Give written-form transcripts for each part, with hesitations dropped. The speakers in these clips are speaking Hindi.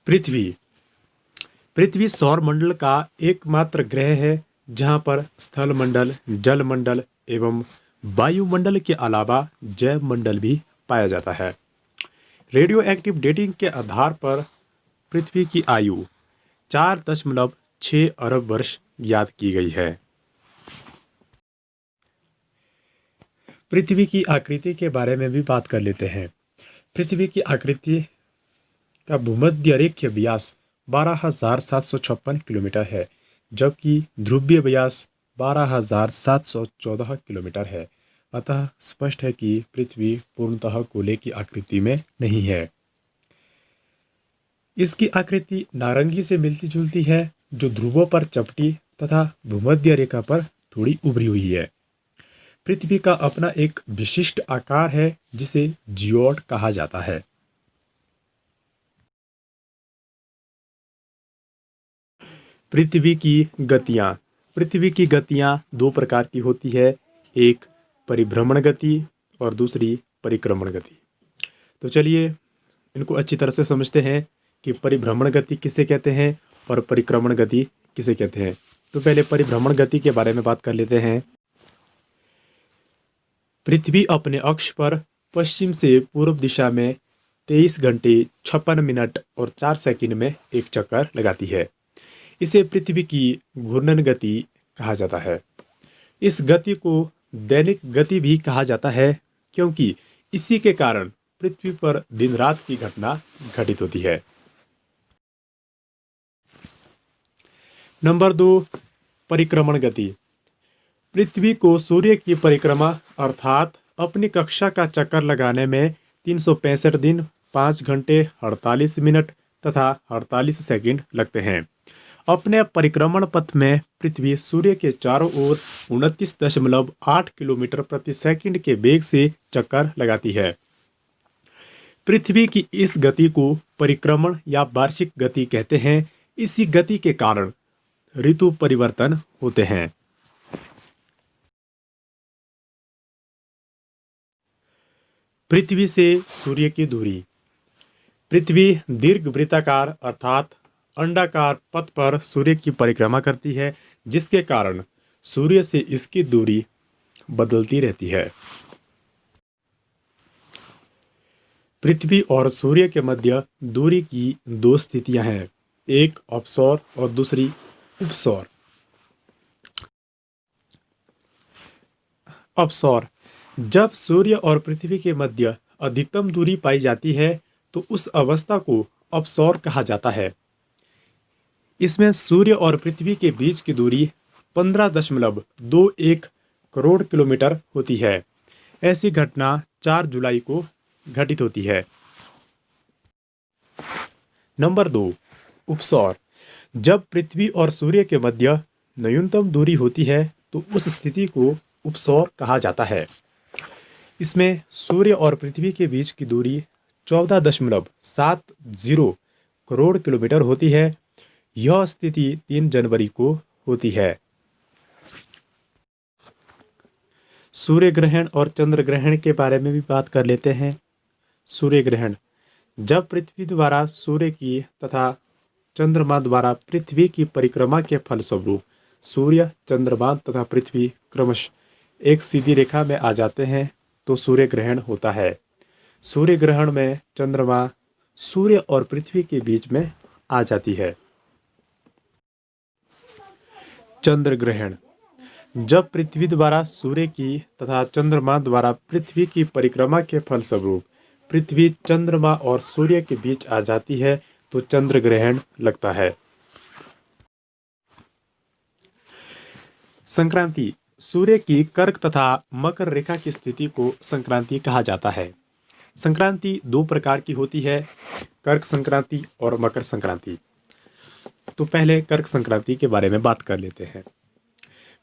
पृथ्वी। पृथ्वी सौर मंडल का एकमात्र ग्रह है जहां पर स्थल मंडल, जल मंडल एवं वायुमंडल के अलावा जैव मंडल भी पाया जाता है। रेडियो एक्टिव डेटिंग के आधार पर पृथ्वी की आयु 4.6 अरब वर्ष ज्ञात की गई है। पृथ्वी की आकृति के बारे में भी बात कर लेते हैं। पृथ्वी की आकृति का भूमध्य रेखीय व्यास 12,756 किलोमीटर है, जबकि ध्रुवीय व्यास 12,714 किलोमीटर है। अतः स्पष्ट है कि पृथ्वी पूर्णतः गोले की आकृति में नहीं है। इसकी आकृति नारंगी से मिलती जुलती है, जो ध्रुवों पर चपटी तथा भूमध्य रेखा पर थोड़ी उभरी हुई है। पृथ्वी का अपना एक विशिष्ट आकार है जिसे जियोड कहा जाता है। पृथ्वी की गतियाँ। पृथ्वी की गतियाँ दो प्रकार की होती है, एक परिभ्रमण गति और दूसरी परिक्रमण गति। तो चलिए इनको अच्छी तरह से समझते हैं कि परिभ्रमण गति किसे कहते हैं और परिक्रमण गति किसे कहते हैं। तो पहले परिभ्रमण गति के बारे में बात कर लेते हैं। पृथ्वी अपने अक्ष पर पश्चिम से पूर्व दिशा में 23 घंटे 56 मिनट और 4 सेकंड में एक चक्कर लगाती है। इसे पृथ्वी की घूर्णन गति कहा जाता है। इस गति को दैनिक गति भी कहा जाता है, क्योंकि इसी के कारण पृथ्वी पर दिन रात की घटना घटित होती है। नंबर 2, परिक्रमण गति। पृथ्वी को सूर्य की परिक्रमा अर्थात अपनी कक्षा का चक्कर लगाने में 365 दिन 5 घंटे 48 मिनट तथा 48 सेकंड लगते हैं। अपने परिक्रमण पथ में पृथ्वी सूर्य के चारों ओर 29.8 किलोमीटर प्रति सेकंड के वेग से चक्कर लगाती है। पृथ्वी की इस गति को परिक्रमण या वार्षिक गति कहते हैं। इसी गति के कारण ऋतु परिवर्तन होते हैं। पृथ्वी से सूर्य की दूरी। पृथ्वी दीर्घवृत्ताकार अर्थात अंडाकार पथ पर सूर्य की परिक्रमा करती है, जिसके कारण सूर्य से इसकी दूरी बदलती रहती है। पृथ्वी और सूर्य के मध्य दूरी की दो स्थितियां हैं, एक अपसौर और दूसरी उपसौर। अपसौर, जब सूर्य और पृथ्वी के मध्य अधिकतम दूरी पाई जाती है तो उस अवस्था को अपसौर कहा जाता है। इसमें सूर्य और पृथ्वी के बीच की दूरी 15.21 करोड़ किलोमीटर होती है। ऐसी घटना 4 जुलाई को घटित होती है। नंबर 2, उपसौर। जब पृथ्वी और सूर्य के मध्य न्यूनतम दूरी होती है तो उस स्थिति को उपसौर कहा जाता है। इसमें सूर्य और पृथ्वी के बीच की दूरी 14.70 करोड़ किलोमीटर होती है। यह स्थिति 3 जनवरी को होती है। सूर्य ग्रहण और चंद्र ग्रहण के बारे में भी बात कर लेते हैं। सूर्य ग्रहण, जब पृथ्वी द्वारा सूर्य की तथा चंद्रमा द्वारा पृथ्वी की परिक्रमा के फलस्वरूप सूर्य, चंद्रमा तथा पृथ्वी क्रमशः एक सीधी रेखा में आ जाते हैं तो सूर्य ग्रहण होता है। सूर्य ग्रहण में चंद्रमा सूर्य और पृथ्वी के बीच में आ जाती है। चंद्र ग्रहण, जब पृथ्वी द्वारा सूर्य की तथा चंद्रमा द्वारा पृथ्वी की परिक्रमा के फलस्वरूप पृथ्वी, चंद्रमा और सूर्य के बीच आ जाती है तो चंद्र ग्रहण लगता है। संक्रांति, सूर्य की कर्क तथा मकर रेखा की स्थिति को संक्रांति कहा जाता है। संक्रांति 2 प्रकार की होती है, कर्क संक्रांति और मकर संक्रांति। तो पहले कर्क संक्रांति के बारे में बात कर लेते हैं।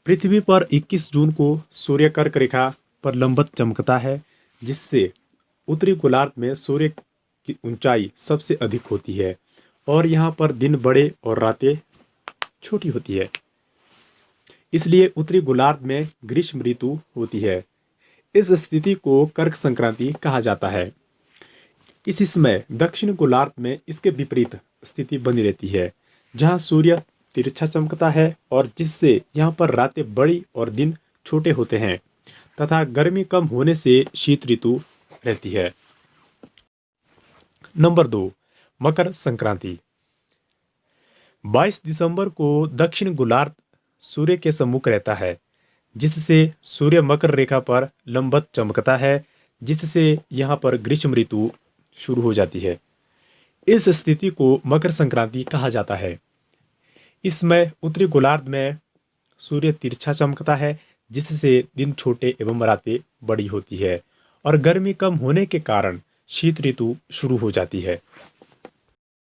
पृथ्वी पर 21 जून को सूर्य कर्क रेखा पर लंबवत चमकता है, जिससे उत्तरी गोलार्ध में सूर्य की ऊंचाई सबसे अधिक होती है और यहाँ पर दिन बड़े और रातें छोटी होती है। इसलिए उत्तरी गोलार्ध में ग्रीष्म ऋतु होती है। इस स्थिति को कर्क संक्रांति कहा जाता है। इसी समय दक्षिण गोलार्ध में इसके विपरीत स्थिति बनी रहती है, जहाँ सूर्य तिरछा चमकता है और जिससे यहाँ पर रातें बड़ी और दिन छोटे होते हैं तथा गर्मी कम होने से शीत ऋतु रहती है। नंबर 2, मकर संक्रांति। 22 दिसंबर को दक्षिण गोलार्ध सूर्य के सम्मुख रहता है, जिससे सूर्य मकर रेखा पर लंबवत चमकता है, जिससे यहाँ पर ग्रीष्म ऋतु शुरू हो जाती है। इस स्थिति को मकर संक्रांति कहा जाता है। इसमें उत्तरी गोलार्ध में सूर्य तिरछा चमकता है, जिससे दिन छोटे एवं रातें बड़ी होती है और गर्मी कम होने के कारण शीत ऋतु शुरू हो जाती है।